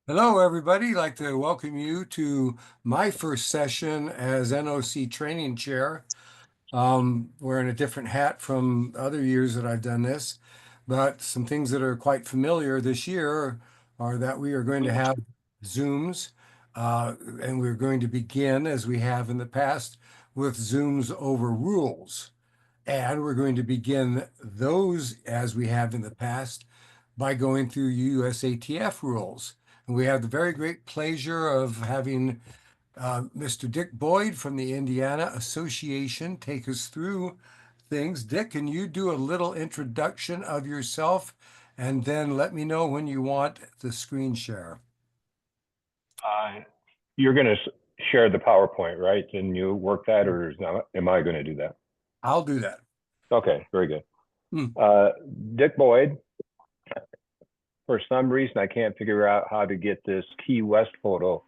Hello, everybody. I'd like to welcome you to my first session as NOC training chair. Wearing a different hat from other years that I've done this, but some things that are quite familiar this year are that we are going to have Zooms, and we're going to begin, as we have in the past, with Zooms over rules. And we're going to begin those, as we have in the past, by going through USATF rules. And we have the very great pleasure of having Mr. Dick Boyd from the Indiana Association take us through things. Dick, can you do a little introduction of yourself and then let me know when you want the screen share? Uh, you're going to share the PowerPoint, right? And you work that, or am I going to do that? I'll do that. Okay, very good. Hmm. Dick Boyd. For some reason, I can't figure out how to get this Key West photo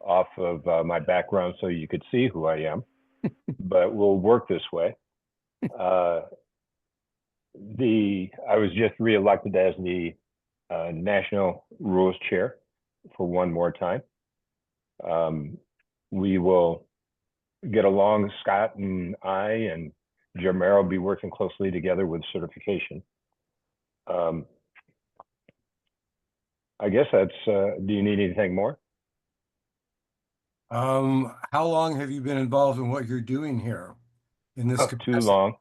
off of my background so you could see who I am, but we'll work this way. I was just reelected as the National Rules Chair for one more time. We will get along, Scott and I and Jamero will be working closely together with certification. I guess that's, do you need anything more? How long have you been involved in what you're doing here in this Too capacity? long.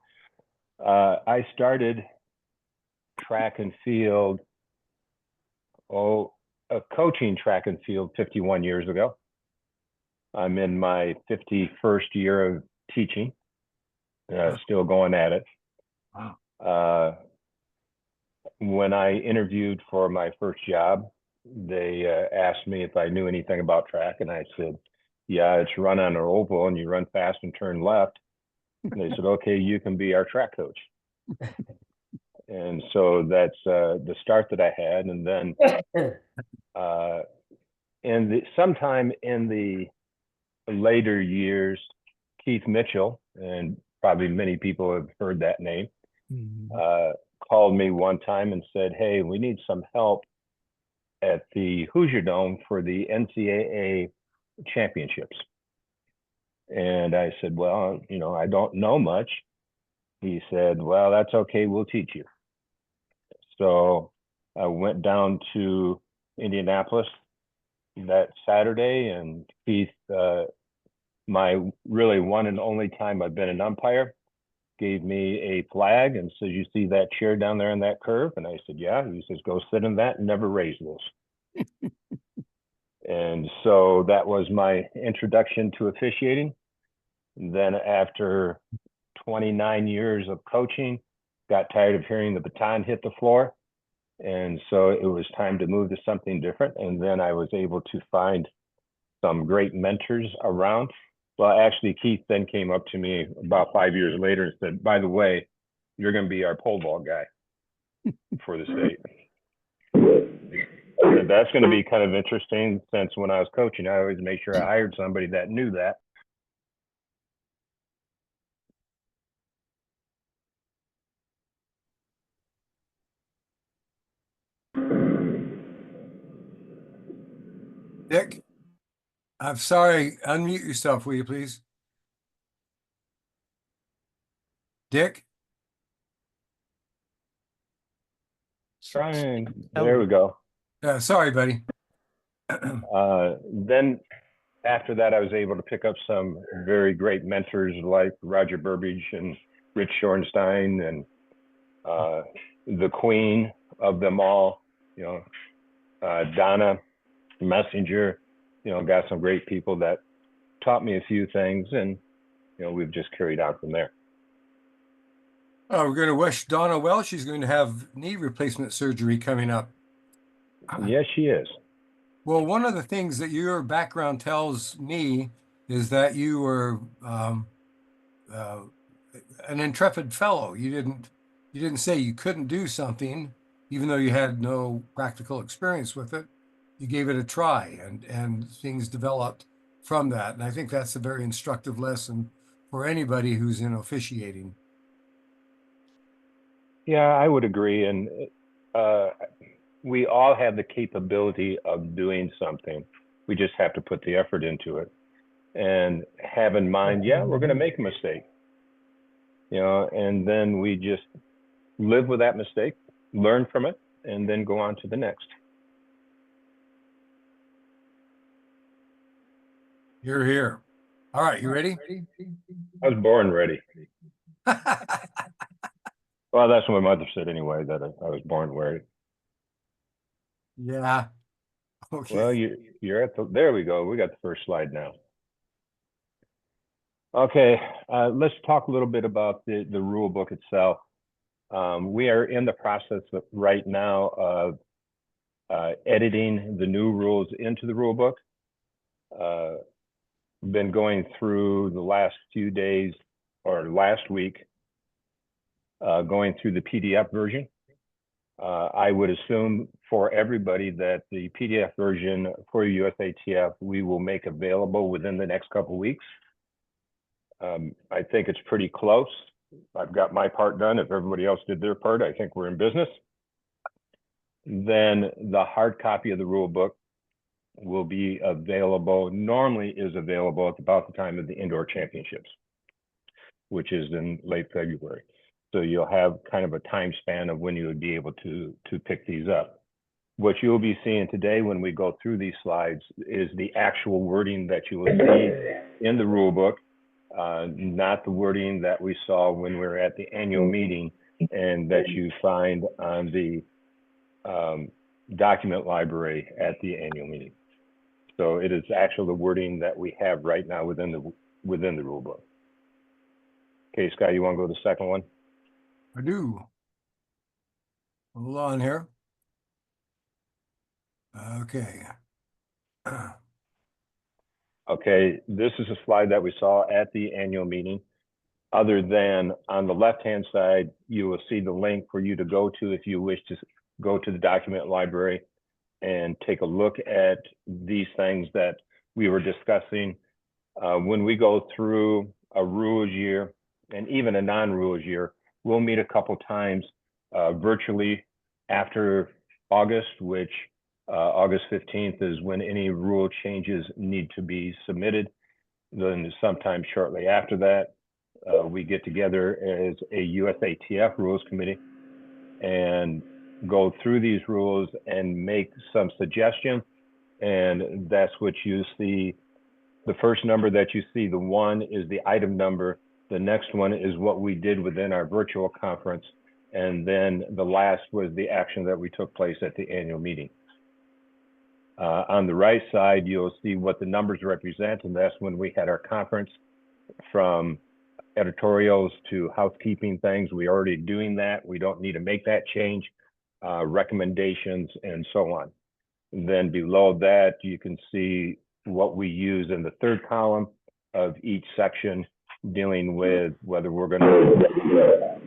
I started track and field, coaching track and field 51 years ago. I'm in my 51st year of teaching, still going at it. Wow. When I interviewed for my first job, they asked me if I knew anything about track, and I said, yeah, it's run on an oval and you run fast and turn left. And they said, okay, you can be our track coach. And so that's the start that I had. And then sometime in the later years, Keith Mitchell, and probably many people have heard that name, called me one time and said, hey, we need some help at the Hoosier Dome for the NCAA championships. And I said, well, I don't know much. He said, well, that's okay. We'll teach you. So I went down to Indianapolis that Saturday, and Keith, my really one and only time I've been an umpire, gave me a flag and says, you see that chair down there in that curve? And I said, yeah. He says, go sit in that and never raise those. And so that was my introduction to officiating. And then after 29 years of coaching, got tired of hearing the baton hit the floor. And so it was time to move to something different. And then I was able to find some great mentors around. Well, actually, Keith then came up to me about 5 years later and said, by the way, you're going to be our pole vault guy for the state. And that's going to be kind of interesting, since when I was coaching, I always make sure I hired somebody that knew that. Dick, I'm sorry. Unmute yourself, will you please? Dick? Trying. There we go. Sorry, buddy. Then after that, I was able to pick up some very great mentors like Roger Burbage and Rich Shorenstein and the queen of them all, Donna Messenger, got some great people that taught me a few things, and we've just carried on from there. We're going to wish Donna well. She's going to have knee replacement surgery coming up. Yes, she is. Well, one of the things that your background tells me is that you were uh, an intrepid fellow. You didn't say you couldn't do something, even though you had no practical experience with it. You gave it a try, and things developed from that. And I think that's a very instructive lesson for anybody who's in officiating. Yeah, I would agree. And uh, we all have the capability of doing something. We just have to put the effort into it and have in mind, yeah, we're going to make a mistake, and then we just live with that mistake, learn from it, and then go on to the next. You're here. All right, you ready? I was born ready. Well, that's what my mother said anyway, that I was born ready. Yeah. Okay. Well, you're at there we go. We got the first slide now. Okay, let's talk a little bit about the rule book itself. We are in the process right now of editing the new rules into the rule book. Been going through the last few days or last week, going through the PDF version. I would assume for everybody that the PDF version for USATF we will make available within the next couple of weeks. I think it's pretty close. I've got my part done. If everybody else did their part, I think we're in business. Then the hard copy of the rule book will be available, normally is available at about the time of the indoor championships, which is in late February. So you'll have kind of a time span of when you would be able to pick these up. What you'll be seeing today when we go through these slides is the actual wording that you will see in the rule book, not the wording that we saw when we were at the annual meeting and that you find on the document library at the annual meeting. So it is actually the wording that we have right now within the rule book. Okay, Scott, you want to go to the second one? I do. Hold on here. Okay. Okay, this is a slide that we saw at the annual meeting. Other than on the left-hand side, you will see the link for you to go to if you wish to go to the document library and take a look at these things that we were discussing. When we go through a rules year and even a non-rules year, we'll meet a couple times virtually after August, which August 15th is when any rule changes need to be submitted. Then sometime shortly after that, we get together as a USATF rules committee and go through these rules and make some suggestions. And that's what you see. The first number that you see, the 1, is the item number. The next one is what we did within our virtual conference. And then the last was the action that we took place at the annual meeting. On the right side, you'll see what the numbers represent, and that's when we had our conference. From editorials to housekeeping things, we're already doing that. We don't need to make that change, recommendations, and so on. And then below that, you can see what we use in the third column of each section, dealing with whether we're going to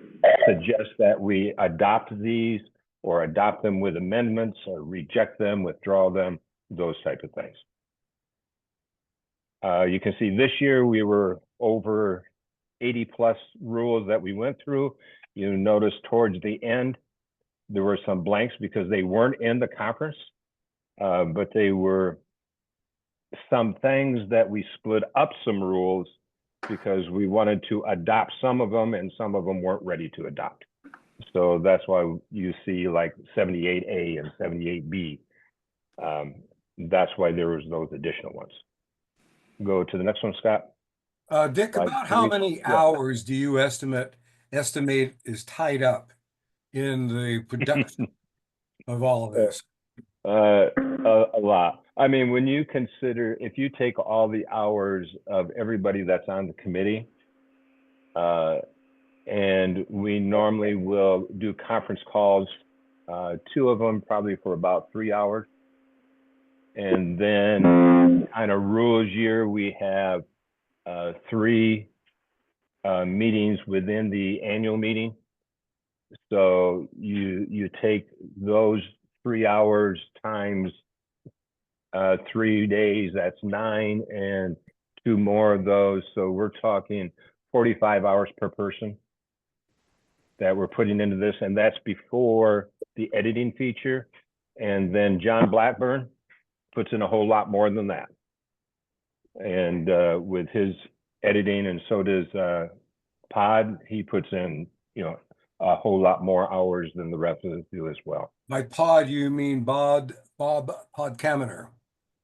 suggest that we adopt these or adopt them with amendments or reject them, withdraw them, those type of things. You can see this year we were over 80 plus rules that we went through. You notice towards the end, there were some blanks because they weren't in the conference, but they were some things that we split up some rules because we wanted to adopt some of them and some of them weren't ready to adopt. So that's why you see like 78A and 78B. That's why there was those additional ones. Go to the next one, Scott. Dick, about how many hours do you estimate is tied up in the production of all of this? A lot. I mean, when you consider, if you take all the hours of everybody that's on the committee, and we normally will do conference calls, 2 of them probably for about 3 hours. And then on a rules year, we have 3 meetings within the annual meeting. So you take those 3 hours times 3 days, that's 9, and 2 more of those. So we're talking 45 hours per person that we're putting into this, and that's before the editing feature And then John Blackburn puts in a whole lot more than that. And with his editing, and so does Pod, he puts in, a whole lot more hours than the rest of us do as well. By pod, you mean Bob Podkaminer,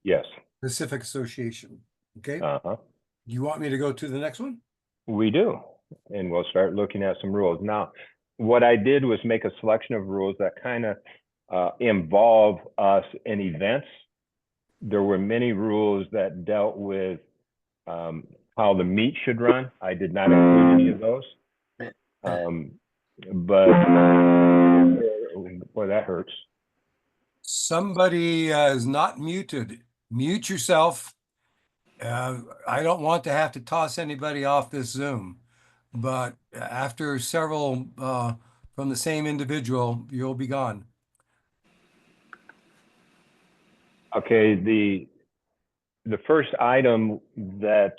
Yes. Pacific Association. Okay. Uh-huh. You want me to go to the next one? We do. And we'll start looking at some rules. Now, what I did was make a selection of rules that kind of involve us in events. There were many rules that dealt with how the meet should run. I did not include any of those. But boy, that hurts. Somebody is not muted. Mute yourself. I don't want to have to toss anybody off this Zoom, but after several from the same individual, you'll be gone. Okay, the first item that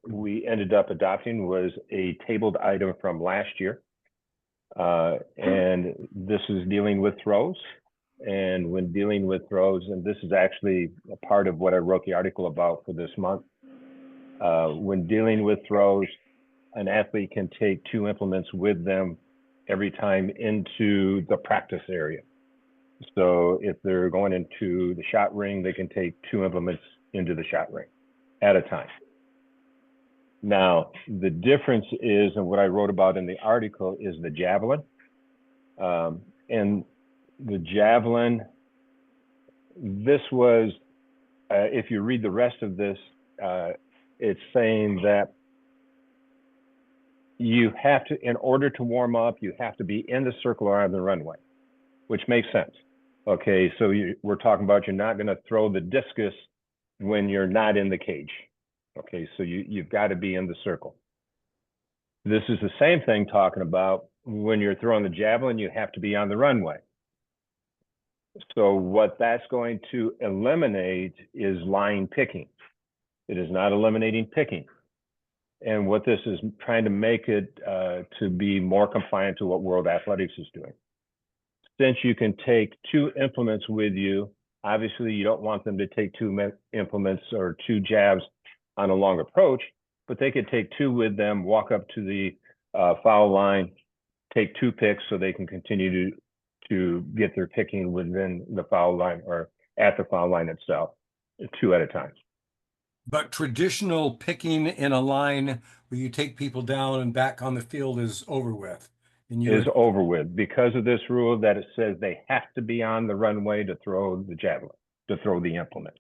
we ended up adopting was a tabled item from last year. And this is dealing with throws. And when dealing with throws, and this is actually a part of what I wrote the article about for this month. When dealing with throws, an athlete can take 2 implements with them every time into the practice area. So if they're going into the shot ring, they can take 2 implements into the shot ring at a time. Now, the difference is, and what I wrote about in the article, is the javelin. And the javelin, this was, if you read the rest of this, it's saying that you have to, in order to warm up, you have to be in the circle or on the runway, which makes sense. Okay, so we're talking about you're not going to throw the discus when you're not in the cage. Okay, so you've got to be in the circle. This is the same thing talking about when you're throwing the javelin, you have to be on the runway. So what that's going to eliminate is line picking. It is not eliminating picking. And what this is trying to make it to be more compliant to what World Athletics is doing. Since you can take 2 implements with you, obviously you don't want them to take 2 implements or 2 jabs on a long approach, but they could take 2 with them, walk up to the foul line, take 2 picks so they can continue to get their picking within the foul line or at the foul line itself, 2 at a time. But traditional picking in a line where you take people down and back on the field is over with. And is over with because of this rule that it says they have to be on the runway to throw the javelin, to throw the implement,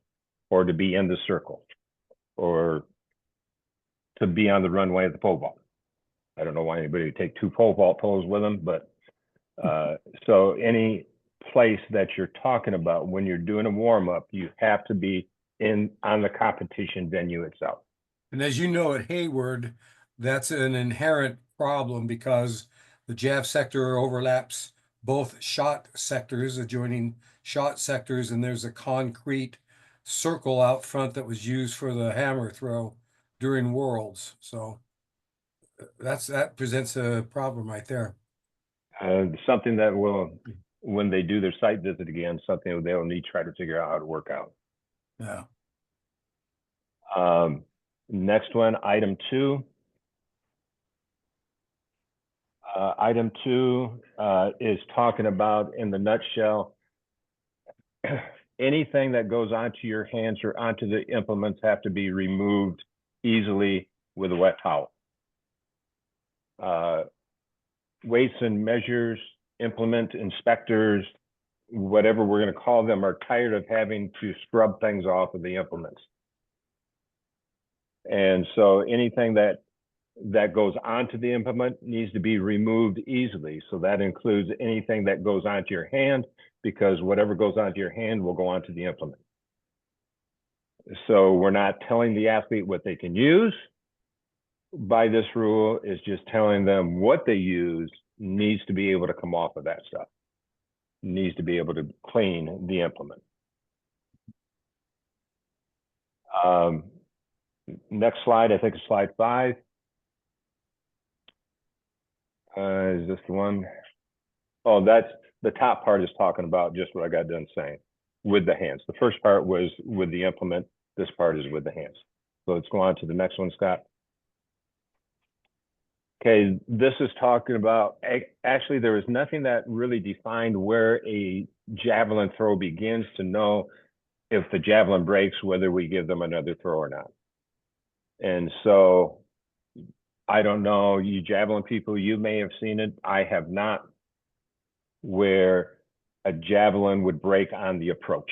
or to be in the circle, or to be on the runway of the pole vault. I don't know why anybody would take 2 pole vault poles with them, but so any place that you're talking about when you're doing a warm up, you have to be on the competition venue itself. And as you know, at Hayward, that's an inherent problem because the jab sector overlaps both shot sectors, adjoining shot sectors, and there's a concrete circle out front that was used for the hammer throw during Worlds. So that presents a problem right there. Something that will, when they do their site visit again, something they'll need to try to figure out how to work out. Yeah. Next one, item 2. Item 2 is talking about, in the nutshell, anything that goes onto your hands or onto the implements have to be removed easily with a wet towel. Weights and measures, implement inspectors, whatever we're going to call them, are tired of having to scrub things off of the implements. And so anything that goes onto the implement needs to be removed easily. So that includes anything that goes onto your hand, because whatever goes onto your hand will go onto the implement. So we're not telling the athlete what they can use by this rule, is just telling them what they use needs to be able to come off of that stuff, needs to be able to clean the implement. Next slide, I think is slide 5. Is this the one? Oh, that's the top part is talking about just what I got done saying with the hands. The first part was with the implement. This part is with the hands. So let's go on to the next one, Scott. Okay, this is talking about, actually, there was nothing that really defined where a javelin throw begins to know if the javelin breaks, whether we give them another throw or not. And so I don't know, you javelin people, you may have seen it. I have not, where a javelin would break on the approach.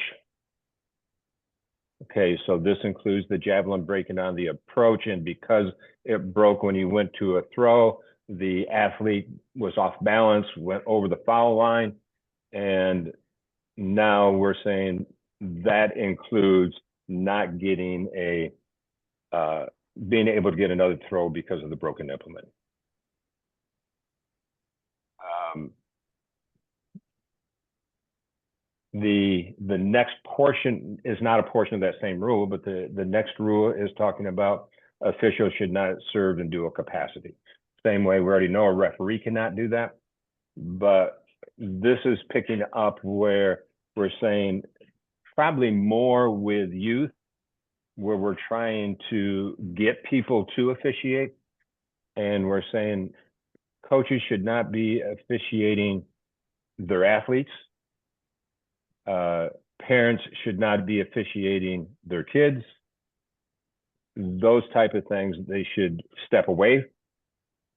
Okay, so this includes the javelin breaking on the approach, and because it broke when you went to a throw, the athlete was off balance, went over the foul line, and now we're saying that includes not getting a, being able to get another throw because of the broken implement. The next portion is not a portion of that same rule, but the next rule is talking about officials should not serve in dual capacity. Same way, we already know a referee cannot do that, but this is picking up where we're saying probably more with youth, where we're trying to get people to officiate, and we're saying coaches should not be officiating their athletes. Parents should not be officiating their kids. Those type of things, they should step away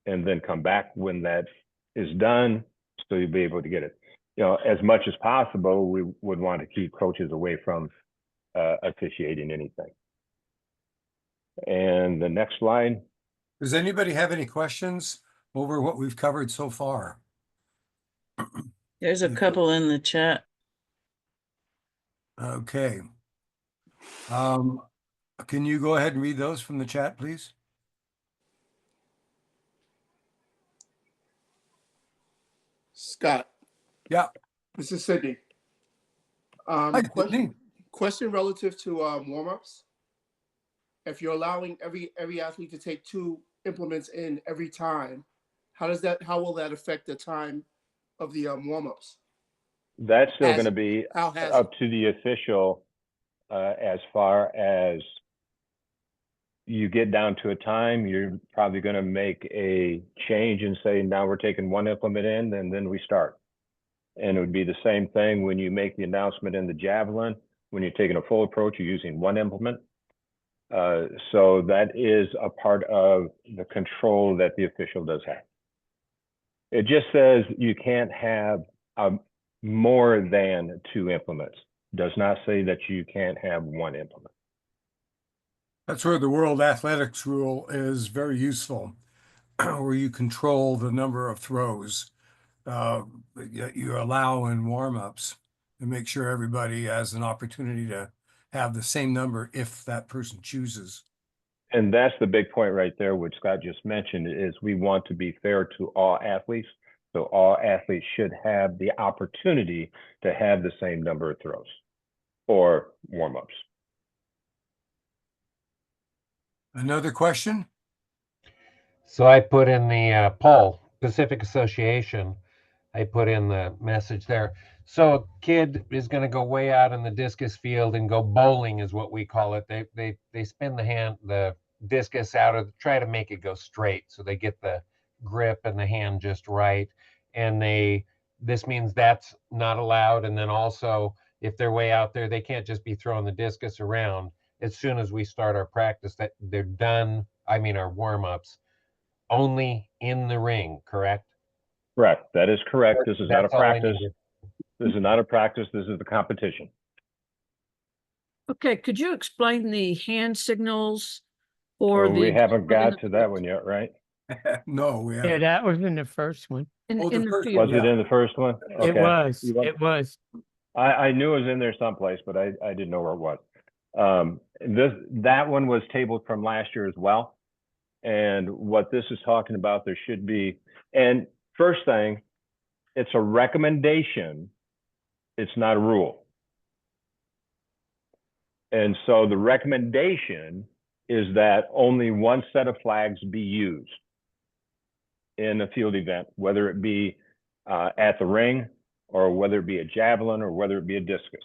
and then come back when that is done, so you'll be able to get it. You know, as much as possible, we would want to keep coaches away from officiating anything. And the next slide. Does anybody have any questions over what we've covered so far? There's a couple in the chat. Okay. Can you go ahead and read those from the chat, please? Scott, Yeah. this is Sydney. Hi, Sydney. Question relative to warm-ups. If you're allowing every athlete to take 2 implements in every time, how will that affect the time of the warm-ups? That's still going to be How has up to the official as far as you get down to a time, you're probably going to make a change and say, now we're taking 1 implement in, and then we start. And it would be the same thing when you make the announcement in the javelin. When you're taking a full approach, you're using 1 implement. So that is a part of the control that the official does have. It just says you can't have more than 2 implements. Does not say that you can't have 1 implement. That's where the World Athletics rule is very useful, where you control the number of throws that you allow in warm-ups and make sure everybody has an opportunity to have the same number if that person chooses. And that's the big point right there, which Scott just mentioned, is we want to be fair to all athletes. So all athletes should have the opportunity to have the same number of throws or warm-ups. Another question? So I put in the poll, Pacific Association, I put in the message there. So a kid is going to go way out in the discus field and go bowling is what we call it. They spin the discus out of, try to make it go straight. So they get the grip and the hand just right. And this means that's not allowed. And then also if they're way out there, they can't just be throwing the discus around. As soon as we start our practice, that they're done. I mean, our warm-ups only in the ring, correct? Correct. That is correct. This is not a That's all I practice. needed. This is not a practice. This is the competition. Okay, could you explain the hand signals So or we haven't got to that one yet, right? No, we Yeah, haven't. that was in the first one. in, Oh, the in the first field? Was it in the first one? It Okay. was. You want- It was. I knew it was in there someplace, but I didn't know where it was. That one was tabled from last year as well. And what this is talking about, there should be, and first thing, it's a recommendation. It's not a rule. And so the recommendation is that only 1 set of flags be used in a field event, whether it be at the ring or whether it be a javelin or whether it be a discus.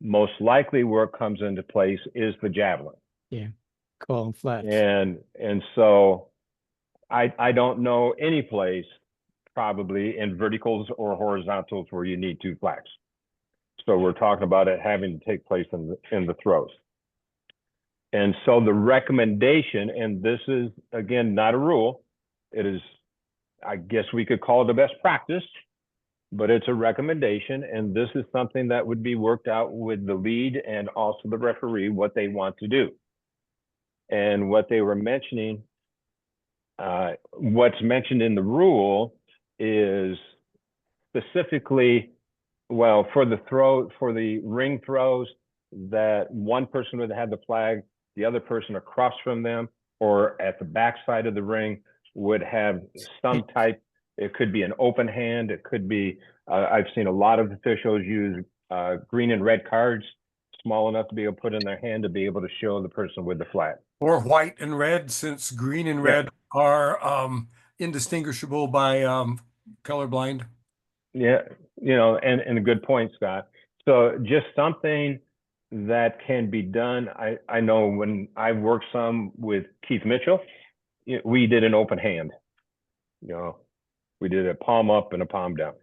Most likely where it comes into place is the javelin. Yeah, call them flats. And so I don't know any place probably in verticals or horizontals where you need two flags. So we're talking about it having to take place in the throws. And so the recommendation, and this is again not a rule, it is, I guess we could call it a best practice, but it's a recommendation, and this is something that would be worked out with the lead and also the referee, what they want to do. And what they were mentioning, what's mentioned in the rule is specifically, well, for the ring throws, that one person would have the flag, the other person across from them or at the back side of the ring would have some type. It could be an open hand. It could be, I've seen a lot of officials use green and red cards, small enough to be able to put in their hand to be able to show the person with the flag. Or white and red, since green and red are indistinguishable by colorblind. Yeah, you know, and a good point, Scott. So just something that can be done. I know when I worked some with Keith Mitchell, we did an open hand. You know, we did a palm up and a palm down.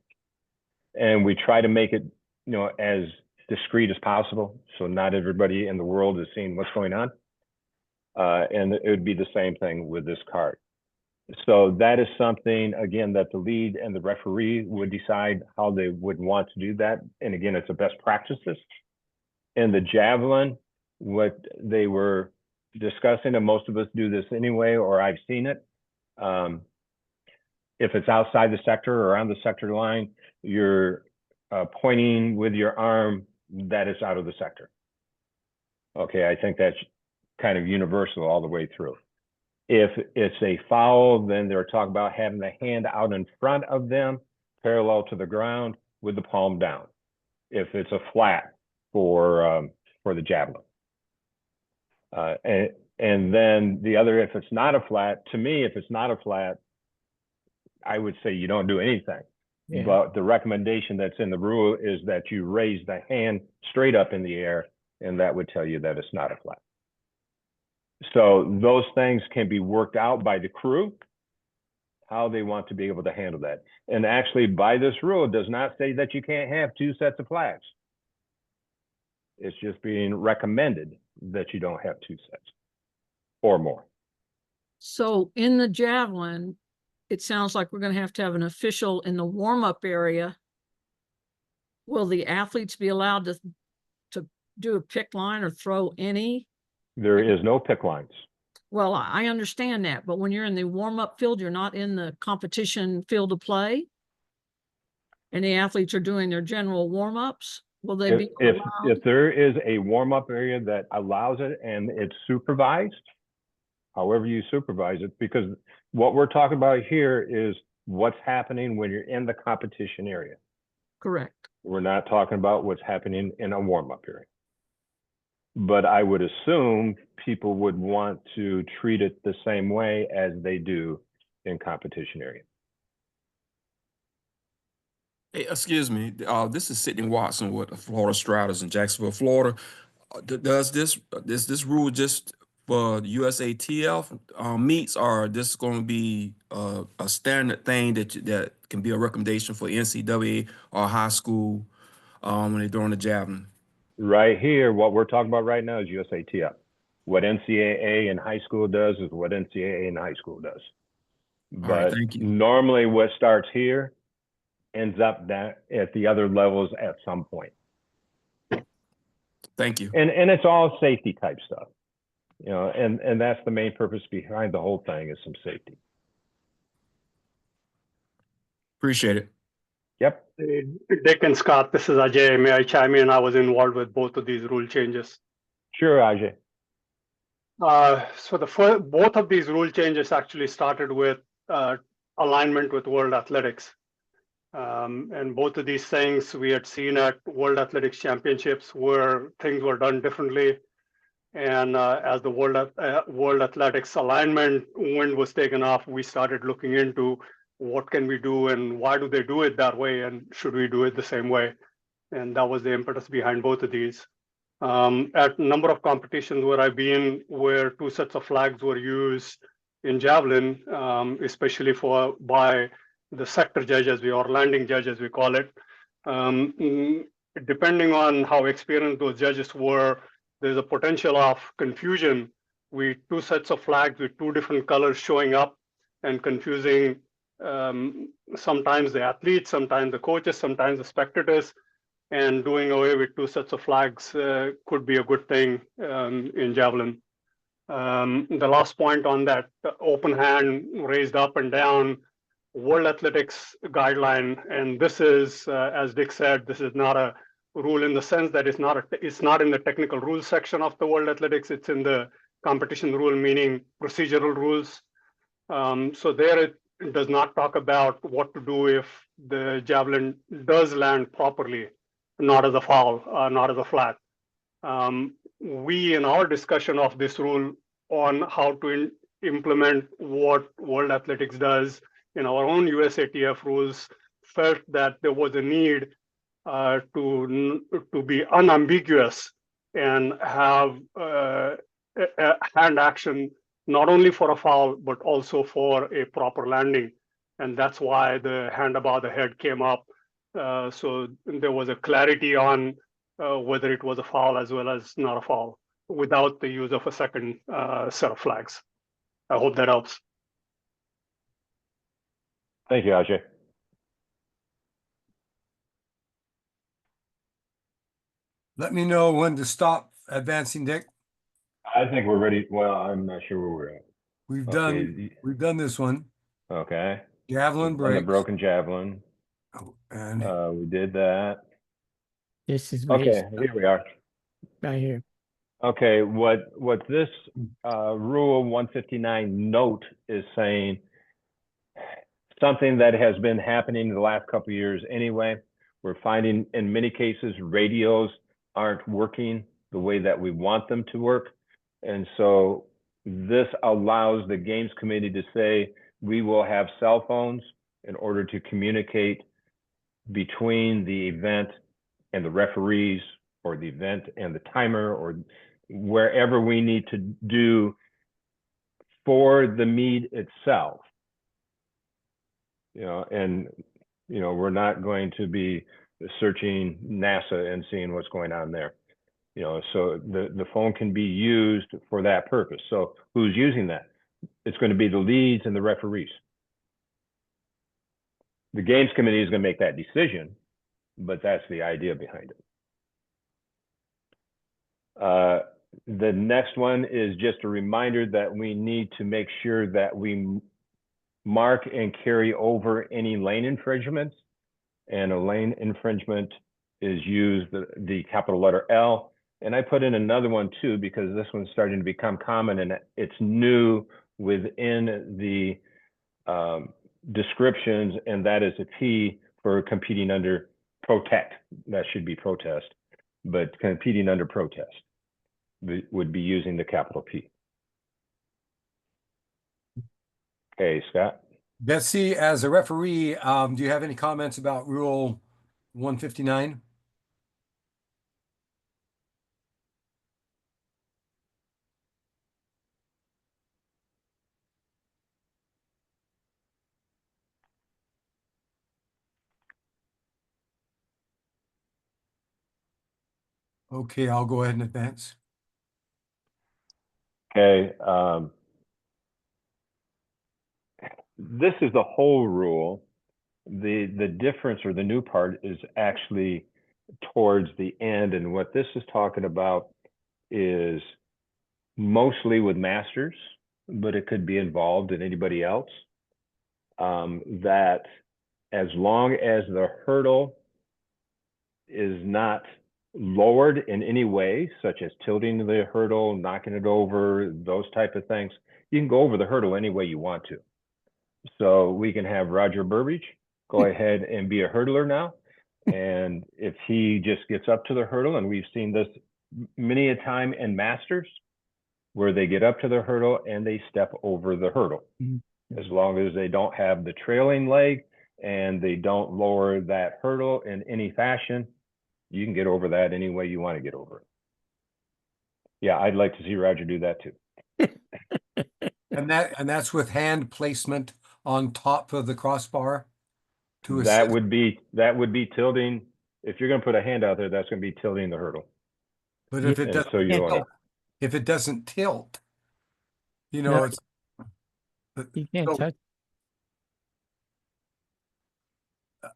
And we try to make it, you know, as discreet as possible. So not everybody in the world is seeing what's going on. And it would be the same thing with this card. So that is something, again, that the lead and the referee would decide how they would want to do that. And again, it's a best practices. And the javelin, what they were discussing, and most of us do this anyway, or I've seen it. If it's outside the sector or on the sector line, you're pointing with your arm that is out of the sector. Okay, I think that's kind of universal all the way through. If it's a foul, then they're talking about having the hand out in front of them, parallel to the ground with the palm down. If it's a flat for the javelin. And then the other, if it's not a flat, to me, if it's not a flat, I would say you don't do anything. Yeah. But the recommendation that's in the rule is that you raise the hand straight up in the air, and that would tell you that it's not a flat. So those things can be worked out by the crew, how they want to be able to handle that. And actually, by this rule, it does not say that you can't have two sets of flags. It's just being recommended that you don't have two sets or more. So in the javelin, it sounds like we're going to have an official in the warm-up area. Will the athletes be allowed to do a pick line or throw any? There is no pick lines. Well, I understand that, but when you're in the warm-up field, you're not in the competition field of play, and the athletes are doing their general warm-ups. Will they be allowed? If there is a warm-up area that allows it and it's supervised, however you supervise it, because what we're talking about here is what's happening when you're in the competition area. Correct. We're not talking about what's happening in a warm-up area. But I would assume people would want to treat it the same way as they do in competition area. Hey, excuse me. This is Sidney Watson with the Florida Striders in Jacksonville, Florida. Does this rule just for USATF meets, or this going to be a standard thing that can be a recommendation for NCAA or high school when they're doing the javelin? Right here, what we're talking about right now is USATF. What NCAA in high school does is what NCAA in high school does. But all right, thank you. Normally what starts here ends up that at the other levels at some point. Thank you. And it's all safety type stuff, you know, and that's the main purpose behind the whole thing is some safety. Appreciate it. Yep. Dick and Scott, this is Ajay. May I chime in? I was involved with both of these rule changes. Sure, Ajay. So both of these rule changes actually started with alignment with World Athletics. And both of these things we had seen at World Athletics Championships where things were done differently. And as the World Athletics alignment wind was taken off, we started looking into what can we do and why do they do it that way and should we do it the same way? And that was the impetus behind both of these. At a number of competitions where I've been, where two sets of flags were used in javelin, especially by the sector judges, or landing judges, we call it. Depending on how experienced those judges were, there's a potential of confusion with two sets of flags with two different colors showing up and confusing sometimes the athletes, sometimes the coaches, sometimes the spectators. And doing away with two sets of flags could be a good thing in javelin. The last point on that open hand raised up and down World Athletics guideline, and this is, as Dick said, this is not a rule in the sense that it's not in the technical rules section of the World Athletics. It's in the competition rule, meaning procedural rules. So there it does not talk about what to do if the javelin does land properly, not as a foul, not as a flat. We, in our discussion of this rule on how to implement what World Athletics does in our own USATF rules, felt that there was a need to be unambiguous and have a hand action not only for a foul, but also for a proper landing. And that's why the hand above the head came up. So there was a clarity on whether it was a foul as well as not a foul without the use of a second set of flags. I hope that helps. Thank you, Ajay. Let me know when to stop advancing, Dick. I think we're ready. Well, I'm not sure where we're at. We've Okay. done this one. Okay. Javelin And the breaks. broken javelin. Oh, and We did that. This is what Okay, here we are. right here. Okay, what this Rule 159 note is saying, something that has been happening in the last couple of years anyway. We're finding in many cases radios aren't working the way that we want them to work. And so this allows the games committee to say, we will have cell phones in order to communicate between the event and the referees, or the event and the timer, or wherever we need to do for the meet itself. And we're not going to be searching NASA and seeing what's going on there. So the phone can be used for that purpose. So who's using that? It's going to be the leads and the referees. The games committee is going to make that decision, but that's the idea behind it. The next one is just a reminder that we need to make sure that we mark and carry over any lane infringements. And a lane infringement is used the capital letter L. And I put in another one too, because this one's starting to become common and it's new within the descriptions, and that is a P for competing under protect. That should be protest, but competing under protest would be using the capital P. Okay, Scott. Betsy, as a referee, do you have any comments about Rule 159? Okay, I'll go ahead and advance. Okay. This is the whole rule. The difference, or the new part, is actually towards the end. And what this is talking about is mostly with masters, but it could be involved in anybody else. That as long as the hurdle is not lowered in any way, such as tilting the hurdle, knocking it over, those type of things, you can go over the hurdle any way you want to. So we can have Roger Burbage go ahead and be a hurdler now. And if he just gets up to the hurdle, and we've seen this many a time in masters, where they get up to the hurdle and they step over the hurdle. As long as they don't have the trailing leg and they don't lower that hurdle in any fashion, you can get over that any way you want to get over it. Yeah, I'd like to see Roger do that too. And that's with hand placement on top of the crossbar to That assist. would be tilting. If you're going to put a hand out there, that's going to be tilting the hurdle. But if it And doesn't so you want tilt, if it doesn't tilt, you No. know, it's You can't so touch.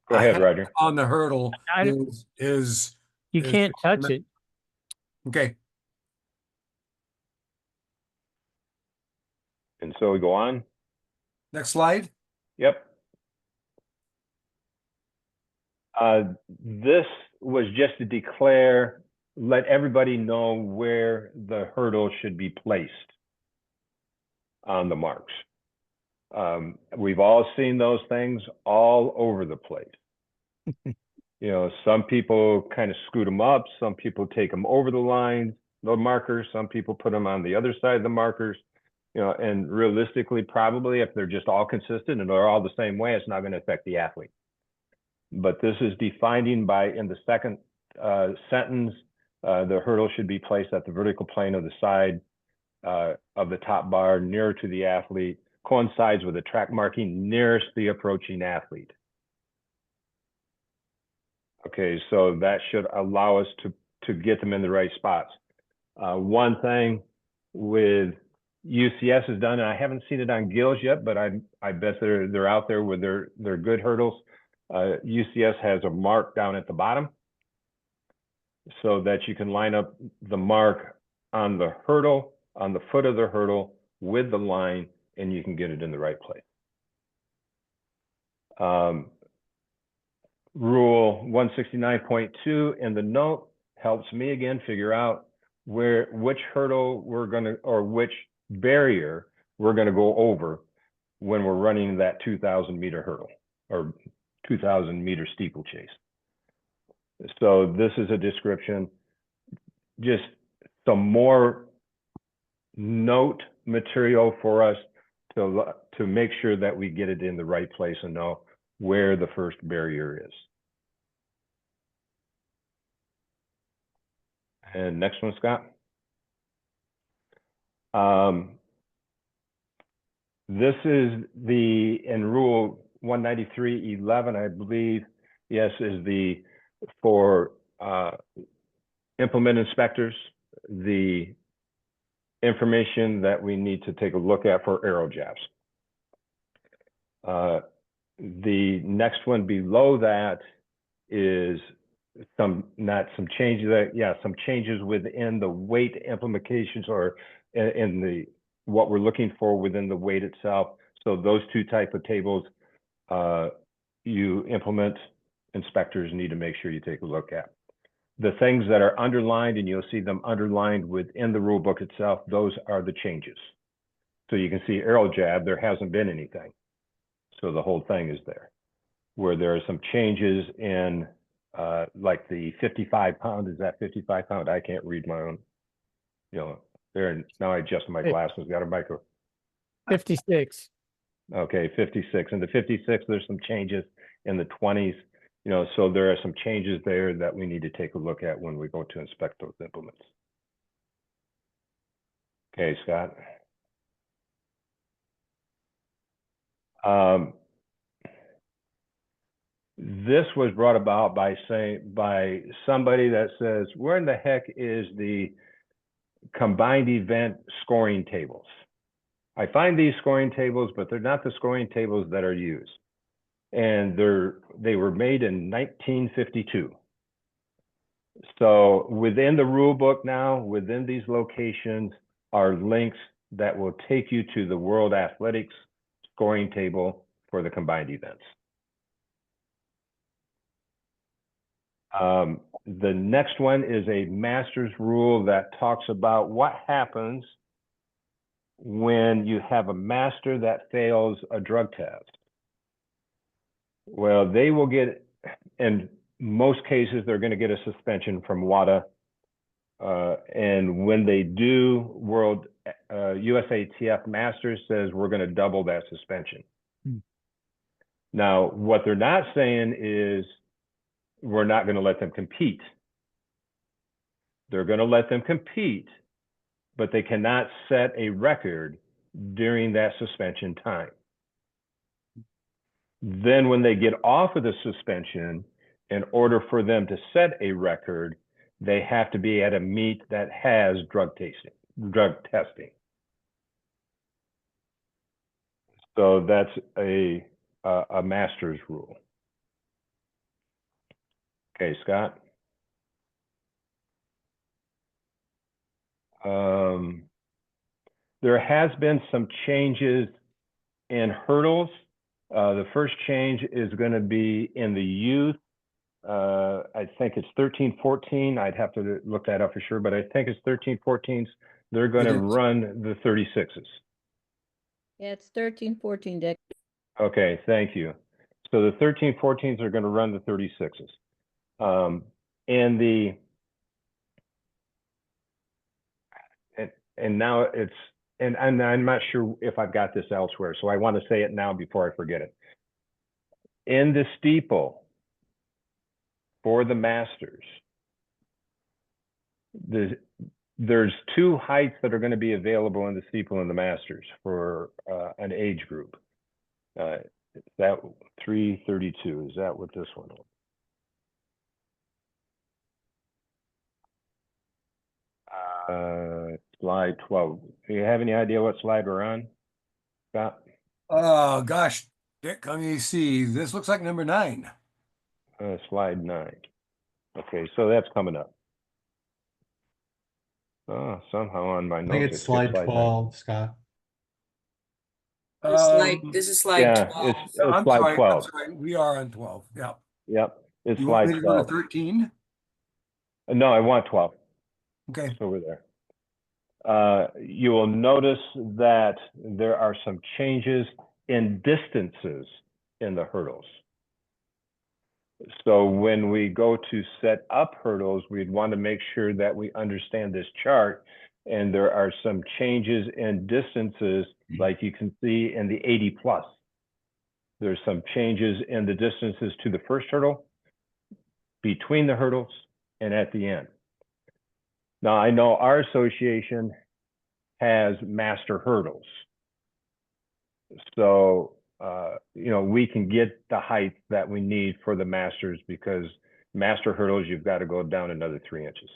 Go a ahead, hand Roger. on the hurdle I don't- is You is- can't touch it. Okay. And so we go on. Next slide. Yep. This was just to declare, let everybody know where the hurdle should be placed on the marks. We've all seen those things all over the place. You know, some people kind of scoot them up, some people take them over the line, the markers, some people put them on the other side of the markers. You know, and realistically, probably if they're just all consistent and they're all the same way, it's not going to affect the athlete. But this is defining by, in the second sentence, the hurdle should be placed at the vertical plane of the side of the top bar, nearer to the athlete, coincides with the track marking nearest the approaching athlete. Okay, so that should allow us to get them in the right spots. One thing with UCS has done, and I haven't seen it on Gills yet, but I bet they're out there with their good hurdles. UCS has a mark down at the bottom so that you can line up the mark on the hurdle, on the foot of the hurdle with the line, and you can get it in the right place. Rule 169.2 in the note helps me again figure out which hurdle we're going to, or which barrier we're going to go over when we're running that 2,000 meter hurdle or 2,000 meter steeplechase. So this is a description, just some more note material for us to make sure that we get it in the right place and know where the first barrier is. And next one, Scott. This is in rule 193.11, I believe, yes, is for implement inspectors, the information that we need to take a look at for arrow jabs. The next one below that is some changes within the weight implications or in what we're looking for within the weight itself. So those two type of tables, you implement inspectors need to make sure you take a look at. The things that are underlined, and you'll see them underlined within the rule book itself, those are the changes. So you can see arrow jab, there hasn't been anything. So the whole thing is there. Where there are some changes in like the 55 pound, is that 55 pound? I can't read my own, you know, there, now I adjust my glasses, got a micro. 56. Okay, 56. And the 56, there's some changes in the 20s, you know, so there are some changes there that we need to take a look at when we go to inspect those implements. Okay, Scott. This was brought about by somebody that says, where in the heck is the combined event scoring tables? I find these scoring tables, but they're not the scoring tables that are used. And they were made in 1952. So within the rule book now, within these locations are links that will take you to the World Athletics scoring table for the combined events. The next one is a master's rule that talks about what happens when you have a master that fails a drug test. Well, they will get, in most cases, they're going to get a suspension from WADA. And when they do World USATF Masters says we're going to double that suspension. Hmm. Now, what they're not saying is we're not going to let them compete. They're going to let them compete, but they cannot set a record during that suspension time. Then when they get off of the suspension, in order for them to set a record, they have to be at a meet that has drug testing. So that's a master's rule. Okay, Scott. There has been some changes in hurdles. The first change is going to be in the youth. I think it's 13, 14. I'd have to look that up for sure, but I think it's 13, 14s. They're going to run the 36s. Yeah, it's 13, 14, Dick. Okay, thank you. So the 13, 14s are going to run the 36s. And now it's, and I'm not sure if I've got this elsewhere, so I want to say it now before I forget it. In the steeple for the Masters, there's two heights that are going to be available in the steeple and the Masters for an age group. That 332, is that what this one was? Slide 12. Do you have any idea what slide we're on, Scott? Oh, gosh, Dick, let me see. This looks like number 9. Slide 9. Okay, so that's coming up. Oh, somehow on my I notes. think it's slide 12, Scott. This is slide Yeah, 12. it's I'm slide sorry, 12. I'm sorry. We are on 12. Yeah. Yep, it's You want me slide to go to 12. 13? No, I want 12. Okay. It's over there. You will notice that there are some changes in distances in the hurdles. So when we go to set up hurdles, we'd want to make sure that we understand this chart. And there are some changes in distances, like you can see in the 80 plus. There's some changes in the distances to the first hurdle, between the hurdles, and at the end. Now, I know our association has master hurdles. So, you know, we can get the height that we need for the masters, because master hurdles, you've got to go down another 3 inches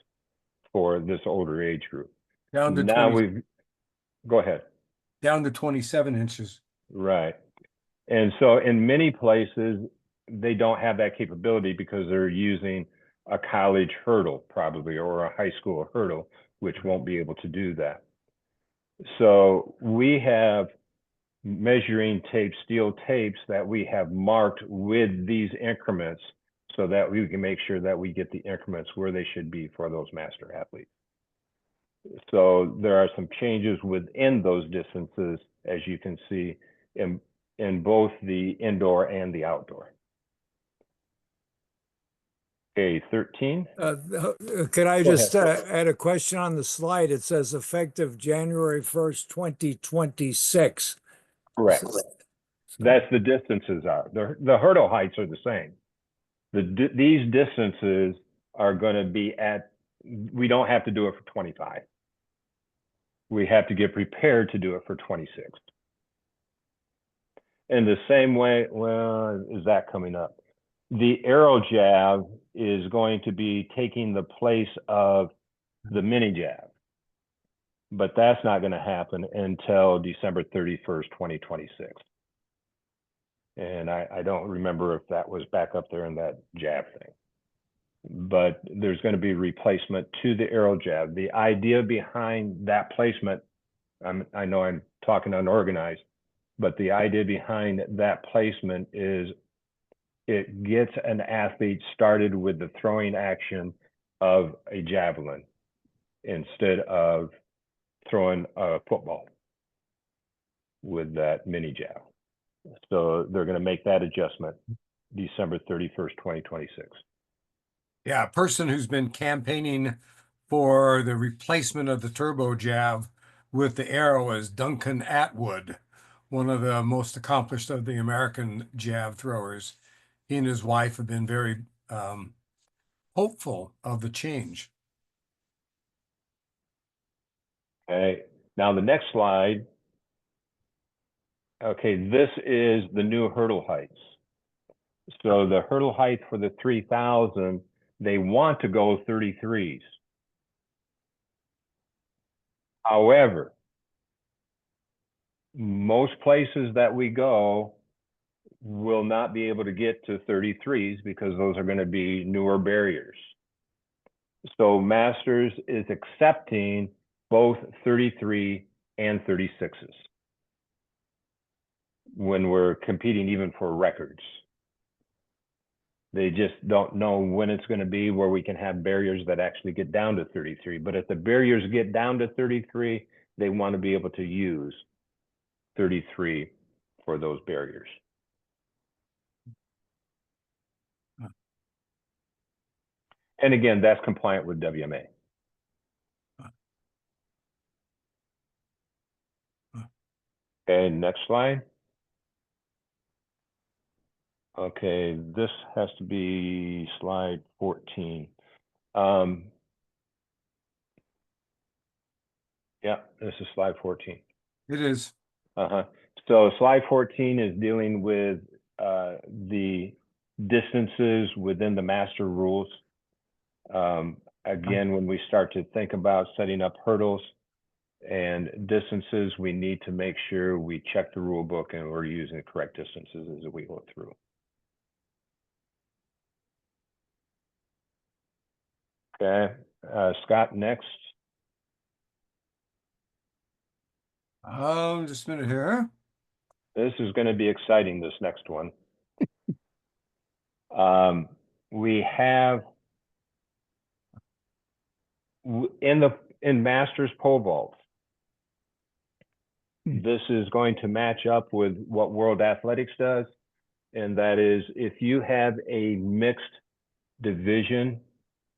for this older age group. Down to Now 20, go ahead. down to 27 inches. Right. And so in many places, they don't have that capability because they're using a college hurdle probably, or a high school hurdle, which won't be able to do that. So we have measuring tape, steel tapes that we have marked with these increments so that we can make sure that we get the increments where they should be for those master athletes. So there are some changes within those distances, as you can see in both the indoor and the outdoor. Okay, 13. Could I Go just ahead. add a question on the slide? It says effective January 1st, 2026. Correct. That's the distances are. The hurdle heights are the same. These distances are going to be at, we don't have to do it for 25. We have to get prepared to do it for 26. In the same way, well, is that coming up? The aero jab is going to be taking the place of the mini jab, but that's not going to happen until December 31st, 2026. And I don't remember if that was back up there in that jab thing, but there's going to be replacement to the aero jab. The idea behind that placement, I know I'm talking unorganized, but the idea behind that placement is it gets an athlete started with the throwing action of a javelin instead of throwing a football with that mini jab. So they're going to make that adjustment December 31st, 2026. Yeah, a person who's been campaigning for the replacement of the turbo jab with the arrow is Duncan Atwood, one of the most accomplished of the American jab throwers. He and his wife have been very hopeful of the change. Okay, now the next slide. Okay, this is the new hurdle heights. So the hurdle height for the 3000, they want to go 33s. However, most places that we go will not be able to get to 33s because those are going to be newer barriers. So Masters is accepting both 33 and 36s when we're competing even for records. They just don't know when it's going to be where we can have barriers that actually get down to 33. But if the barriers get down to 33, they want to be able to use 33 for those barriers. And again, that's compliant with WMA. Okay, next slide. Okay, this has to be slide 14. Yeah, this is slide 14. It is. So slide 14 is dealing with the distances within the master rules. Again, when we start to think about setting up hurdles and distances, we need to make sure we check the rule book and we're using the correct distances as we go through. Okay, Scott, next. Just a minute here. This is going to be exciting, this next one. We have in Masters pole vaults, this is going to match up with what World Athletics does. And that is, if you have a mixed division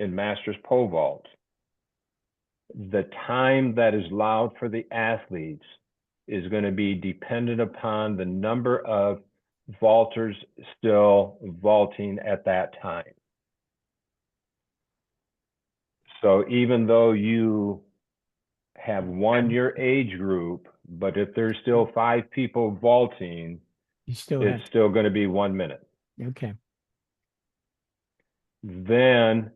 in Masters pole vault, the time that is allowed for the athletes is going to be dependent upon the number of vaulters still vaulting at that time. So even though you have won your age group, but if there's still 5 people vaulting, You still it's still going to be 1 minute. okay. Then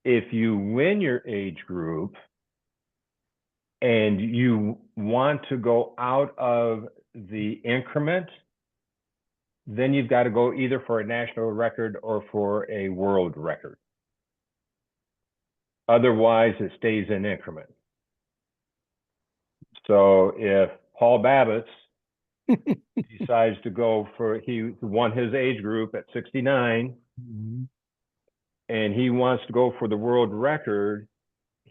if you win your age group and you want to go out of the increment, then you've got to go either for a national record or for a world record. Otherwise, it stays in increment. So if Paul Babbitt's decides to go for, he won his age group at 69, and he wants to go for the world record,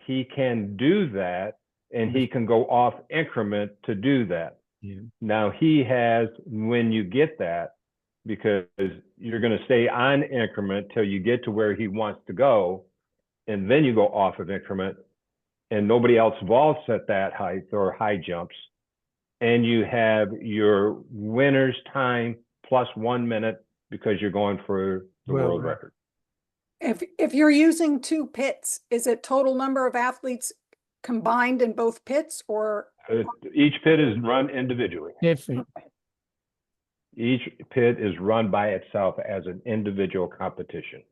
he can do that, and he can go off increment to do that. Now he has, when you get that, because you're going to stay on increment till you get to where he wants to go, and then you go off of increment, and nobody else vaults at that height or high jumps, and you have your winner's time plus 1 minute because you're going for the world record. If you're using 2 pits, is it total number of athletes combined in both pits, or? Each pit is run individually. Different. Each pit is run by itself as an individual competition.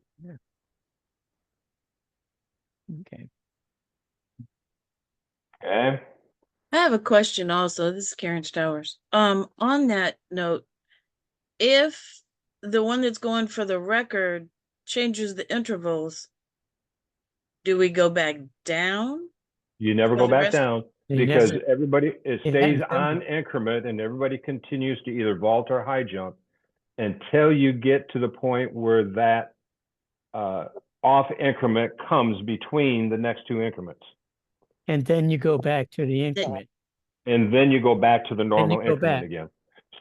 Okay. Okay. I have a question also. This is Karen Stowers. On that note, if the one that's going for the record changes the intervals, do we go back down? You never go back down because everybody, it stays on increment and everybody continues to either vault or high jump until you get to the point where that off increment comes between the next 2 increments. And then you go back to the increment. And then you go back to the normal increment again.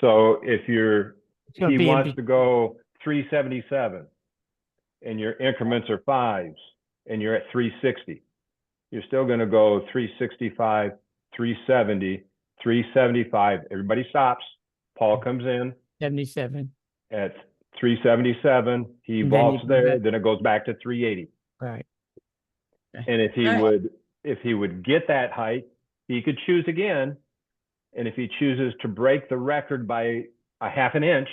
So if he wants to go 377 and your increments are 5s and you're at 360, you're still going to go 365 370, 375. Everybody stops. Paul comes in 77. at 377. He And then you vaults go there. back. Then it goes back to 380. Right. And if he All right. would get that height, he could choose again. And if he chooses to break the record by a half an inch,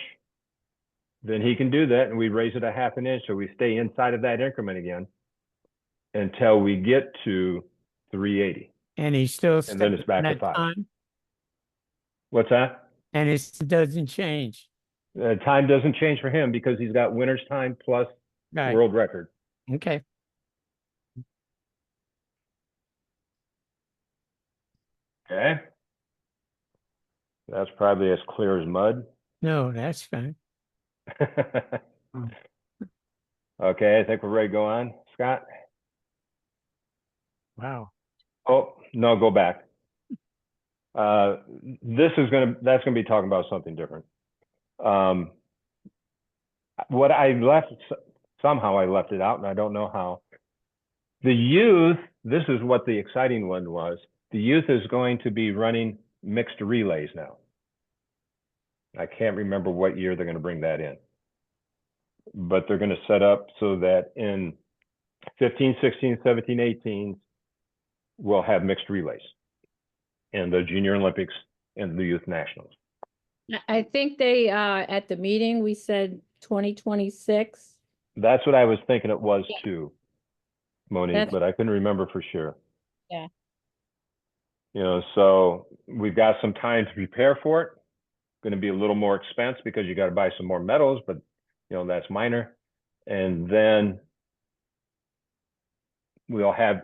then he can do that, and we raise it a half an inch, so we stay inside of that increment again until we get to 380. And he still And then stays it's back on to that 5. time, What's that? and it doesn't change. Time doesn't change for him because he's got winner's time plus Right. world record. Okay. Okay. That's probably as clear as mud. No, that's fine. Okay, I think we're ready to go on, Scott. Wow. Oh, no, go back. That's gonna be talking about something different. What I left, somehow I left it out, and I don't know how. The youth, this is what the exciting one was. The youth is going to be running mixed relays now. I can't remember what year they're going to bring that in, but they're going to set up so that in 15, 16, 17, 18, we'll have mixed relays in the Junior Olympics and the Youth Nationals. I think they, at the meeting, we said 2026. That's what I was thinking it was too, Monique, That's- but I couldn't remember for sure. Yeah. You know, so we've got some time to prepare for it. Going to be a little more expense because you got to buy some more metals, but you know, that's minor. And then we'll have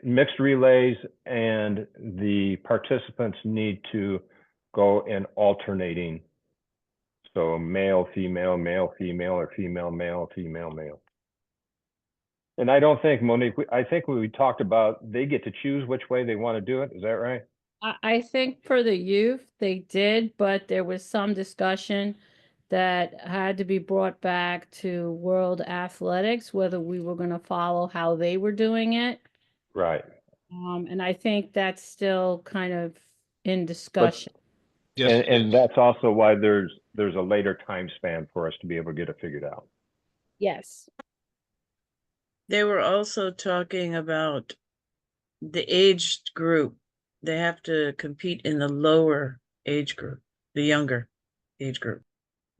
mixed relays, and the participants need to go in alternating. So male, female, male, female, or female, male, female, male. And I don't think, Monique, I think we talked about they get to choose which way they want to do it. Is that right? I think for the youth, they did, but there was some discussion that had to be brought back to World Athletics, whether we were going to follow how they were doing it. Right. And I think that's still kind of in discussion. And that's also why there's a later time span for us to be able to get it figured out. Yes. They were also talking about the age group. They have to compete in the lower age group, the younger age group.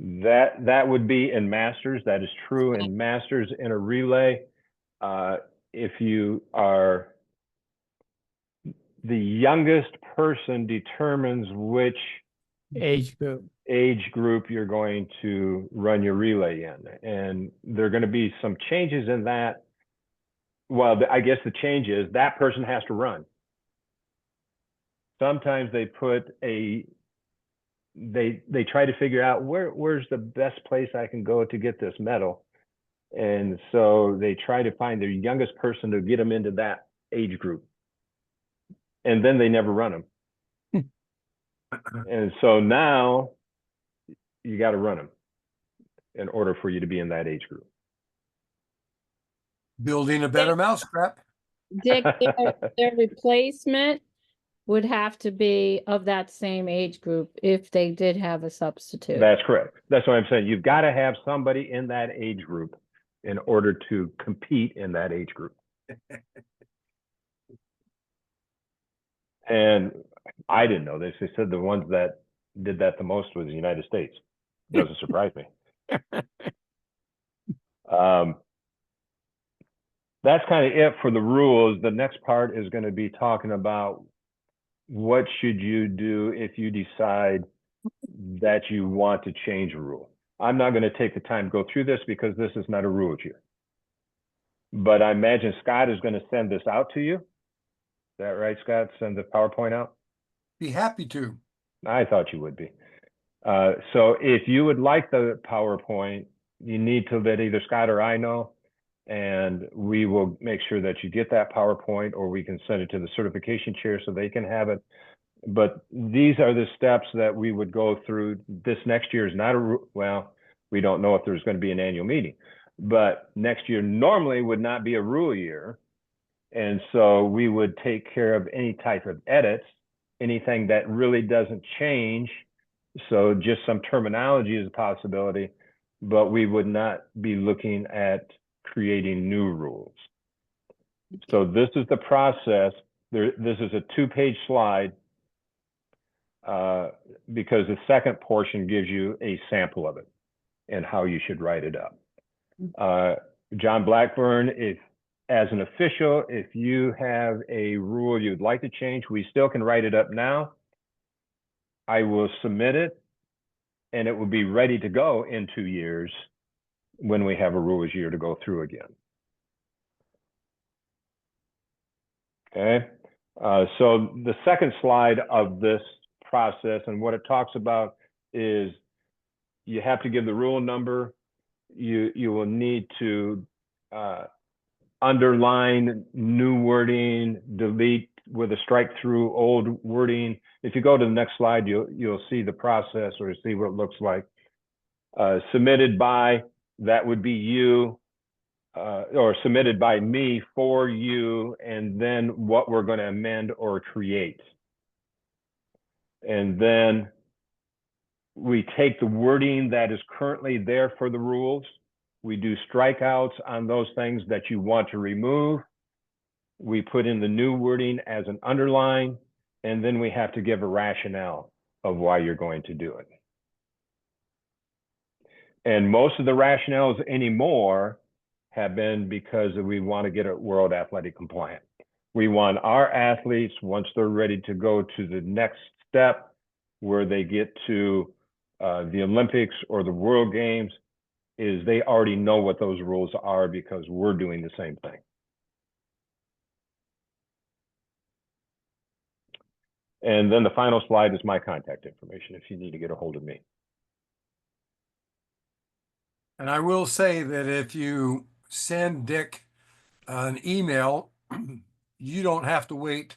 That would be in Masters. That is true in Masters. In a relay, if you are the youngest person determines which age group you're going to run your relay in. And there are going to be some changes in that. Well, I guess the change is that person has to run. Sometimes they put they try to figure out where's the best place I can go to get this medal. And so they try to find the youngest person to get them into that age group. And then they never run them. And so now you got to run them in order for you to be in that age group. Building a better mousetrap. Dick, their replacement would have to be of that same age group if they did have a substitute. That's correct. That's what I'm saying. You've got to have somebody in that age group in order to compete in that age group. And I didn't know this. They said the ones that did that the most was the United States. Doesn't surprise me. That's kind of it for the rules. The next part is going to be talking about what should you do if you decide that you want to change a rule. I'm not going to take the time to go through this because this is not a rules year. But I imagine Scott is going to send this out to you. Is that right, Scott? Send the PowerPoint out? Be happy to. I thought you would be. So if you would like the PowerPoint, you need to let either Scott or I know, and we will make sure that you get that PowerPoint, or we can send it to the certification chair so they can have it. But these are the steps that we would go through. This next year is not well, we don't know if there's going to be an annual meeting, but next year normally would not be a rule year. And so we would take care of any type of edits anything that really doesn't change. So just some terminology is a possibility, but we would not be looking at creating new rules. So this is the process. This is a 2-page slide because the second portion gives you a sample of it and how you should write it up. John Blackburn, as an official, if you have a rule you'd like to change, we still can write it up now. I will submit it, and it will be ready to go in 2 years when we have a rules year to go through again. Okay, so the second slide of this process and what it talks about is you have to give the rule number. You will need to underline new wording, delete with a strike through old wording. If you go to the next slide, you'll see the process or see what it looks like. Submitted by, that would be you, or submitted by me for you, and then what we're going to amend or create. And then we take the wording that is currently there for the rules. We do strikeouts on those things that you want to remove. We put in the new wording as an underline, and then we have to give a rationale of why you're going to do it. And most of the rationales anymore have been because we want to get it World Athletic compliant. We want our athletes, once they're ready to go to the next step, where they get to the Olympics or the World Games, is they already know what those rules are because we're doing the same thing. And then the final slide is my contact information if you need to get a hold of me. And I will say that if you send Dick an email, you don't have to wait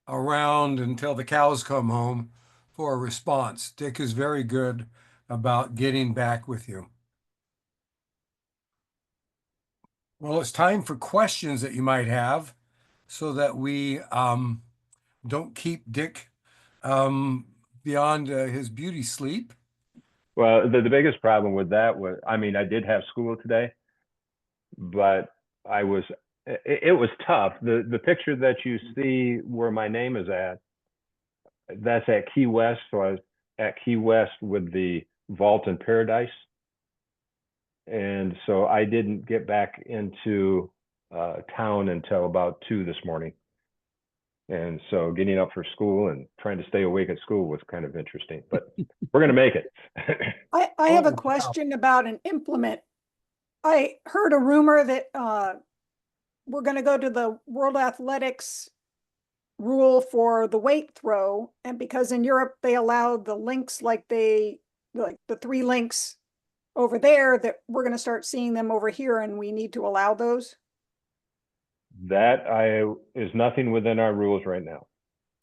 around until the cows come home for a response. Dick is very good about getting back with you. Well, it's time for questions that you might have so that we don't keep Dick beyond his beauty sleep. Well, the biggest problem with that was, I mean, I did have school today, but it was tough. The picture that you see where my name is at, that's at Key West. So I was at Key West with the Vault in Paradise. And so I didn't get back into town until about 2 this morning. And so getting up for school and trying to stay awake at school was kind of interesting, but we're going to make it. I have a question about an implement. I heard a rumor that we're going to go to the World Athletics rule for the weight throw. And because in Europe, they allow the links like the 3 links over there, that we're going to start seeing them over here, and we need to allow those. That is nothing within our rules right now.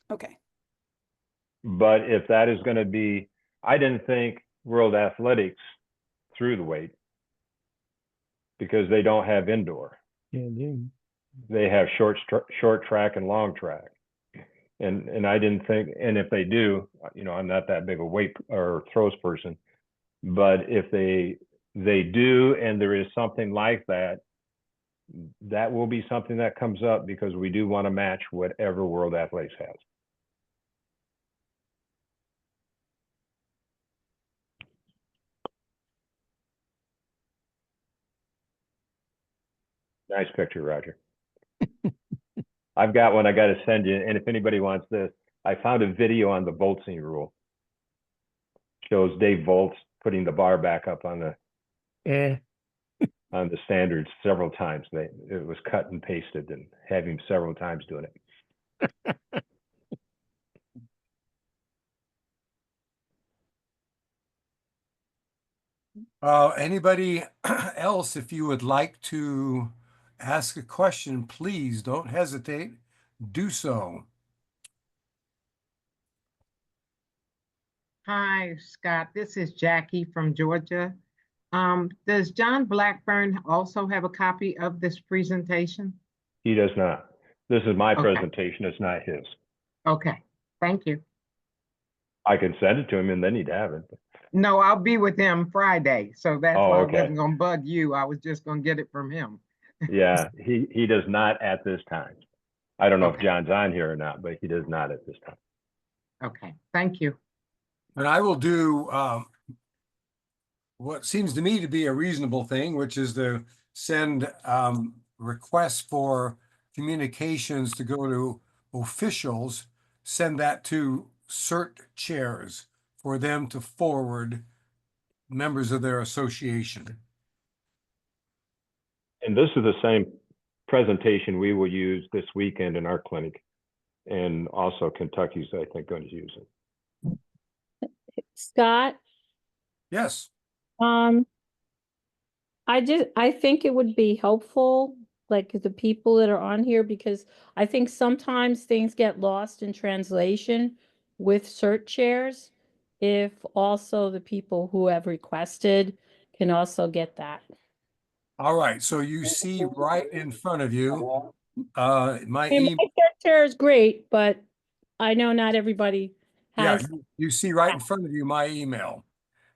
Okay. But if that is going to be, I didn't think World Athletics threw the weight because they don't have indoor. Yeah, They have short track and long track. And I didn't think, and if they do, you know, I'm not that big a weight or throws person, but if they do, and there is something like that, that will be something that comes up because we do want to match whatever World Athletics has. Nice picture, Roger. I've got one I got to send you. And if anybody wants this, I found a video on the Voltzing rule. Shows Dave Voltz putting the bar back up on the on the standards several times. It was cut and pasted, and have him several times doing it. Anybody else, if you would like to ask a question, please don't hesitate. Do so. Hi, Scott. This is Jackie from Georgia. Does John Blackburn also have a copy of this presentation? He does not. This is my presentation. It's not his. Okay. Thank you. I can send it to him and then he'd have it. No, I'll be with him Friday, so that's Oh, why I okay. wasn't gonna bug you. I was just gonna get it from him. Yeah, he does not at this time. I don't know if Okay. John's on here or not, but he does not at this time. Okay, thank you. And I will do what seems to me to be a reasonable thing, which is to send requests for communications to go to officials, send that to CERT chairs for them to forward members of their association. And this is the same presentation we will use this weekend in our clinic. And also Kentucky's, I think, going to use it. Scott, Yes. I think it would be helpful, like the people that are on here, because I think sometimes things get lost in translation with cert chairs. If also the people who have requested can also get that. All right. So you see right in front of you, my And email. my cert chair is great, but I know not everybody Yeah, has. you see right in front of you my email.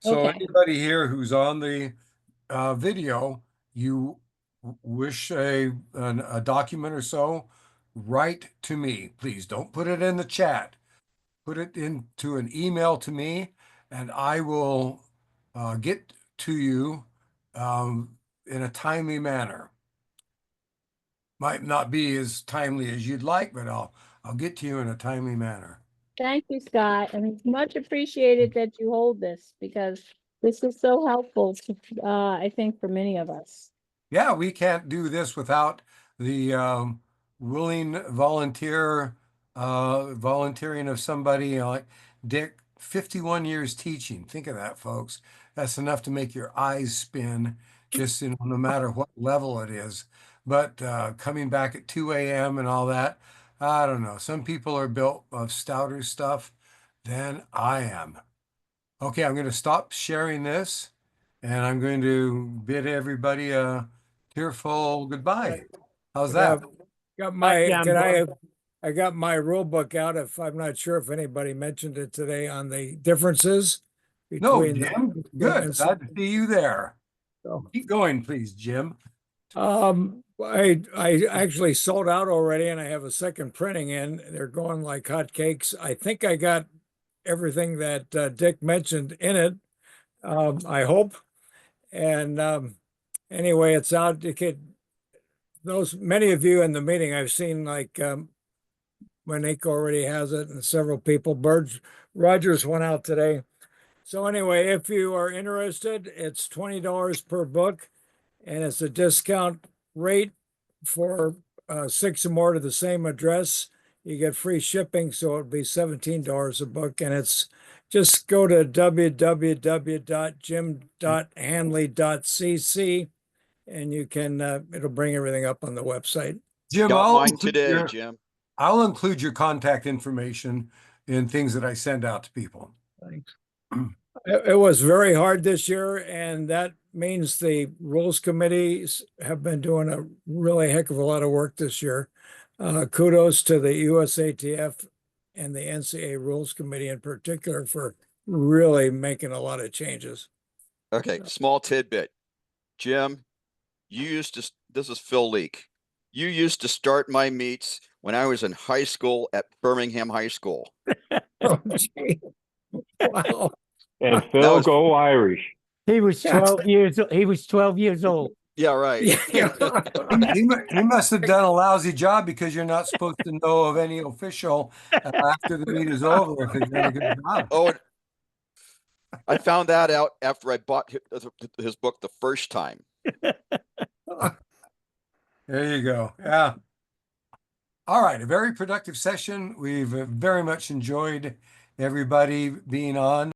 So Okay. anybody here who's on the video, you wish a document or so, write to me. Please don't put it in the chat. Put it into an email to me, and I will get to you in a timely manner. Might not be as timely as you'd like, but I'll get to you in a timely manner. Thank you, Scott, and it's much appreciated that you hold this because this is so helpful to, I think, for many of us. Yeah, we can't do this without the willing volunteering of somebody like Dick. 51 years teaching. Think of that, folks. That's enough to make your eyes spin, just no matter what level it is. But coming back at 2 a.m. and all that, I don't know. Some people are built of stouter stuff than I am. Okay, I'm going to stop sharing this, and I'm going to bid everybody a tearful goodbye. How's that? Got my, Yeah, I got my rule book out. If I'm not sure if anybody mentioned it today on the differences No, between Jim. the Good. statements. Glad to see you there. So, Keep going, please, Jim. I actually sold out already, and I have a second printing in. They're going like hotcakes. I think I got everything that Dick mentioned in it. I hope. And anyway, it's out. You could, those many of you in the meeting, I've seen like Monique already has it, and several people. Rogers went out today. So anyway, if you are interested, it's $20 per book, and it's a discount rate for 6 or more to the same address. You get free shipping, so it'd be $17 a book, and it's just go to www.jim.hanley.cc, and you can it'll bring everything up on the website. Jim, Got mine today, Jim. I'll include your contact information in things that I send out to people. Thanks. It was very hard this year, and that means the rules committees have been doing a really heck of a lot of work this year. Kudos to the USATF and the NCAA Rules Committee in particular for really making a lot of changes. Okay, small tidbit. Jim, you used to, this is Phil Leak. You used to start my meets when I was in high school at Birmingham High School. Oh, gee. Wow. And Phil, go Irish. He was 12 years, he was 12 years old. Yeah, right. He must have done a lousy job because you're not supposed to know of any official after the meet is over if he's done a good job. Oh, I found that out after I bought his book the first time. There you go. Yeah. All right. A very productive session. We've very much enjoyed everybody being on.